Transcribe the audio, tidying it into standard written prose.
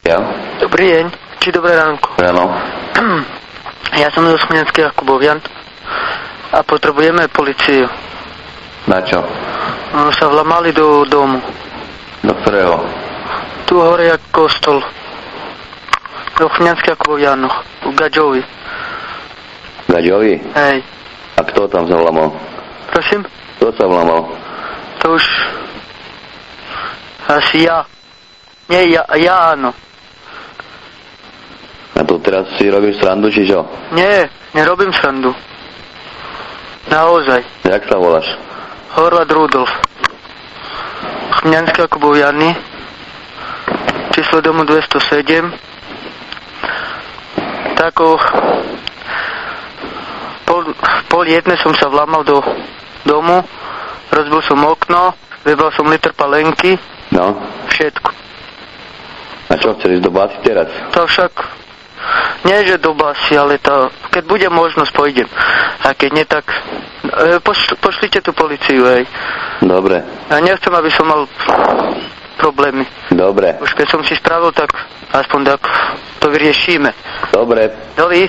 Ja? Dobrý deň, či dobré ránko. Áno. Ja som zo Chmielnických Jakubovian a potrebujeme policiu. Na čo? Sa vlamali do domu. Do ktorého? Tu hore jak kostol. Do Chmielnických Jakubovianoch. V Gadžovi. Gaďovi? Hej. A kto tam sa vlamal? Prosím? Kto sa vlamal? To už... Asi ja. Nie, ja áno. A tu teraz si robíš srandu, či čo? Nie, nerobím srandu. Naozaj. Jak sa voláš? Horváth Rudolf. Chmielnické Jakuboviany. Číslo domu 207. Tak o pol jednej som sa vlamal do domu. Rozbil som okno. Vybral som liter palenky. No. Všetko. A čo, chceš ísť do basy teraz? To však... Nie, že do basy, ale to... Keď bude možnosť, pôjdem. A keď nie, tak... Pošlite tú policiu, hej. Dobre. Ja nechcem, aby som mal problémy. Dobre. Už keď som si spravil, tak aspoň tak to vyriešime. Dobre. Dovi.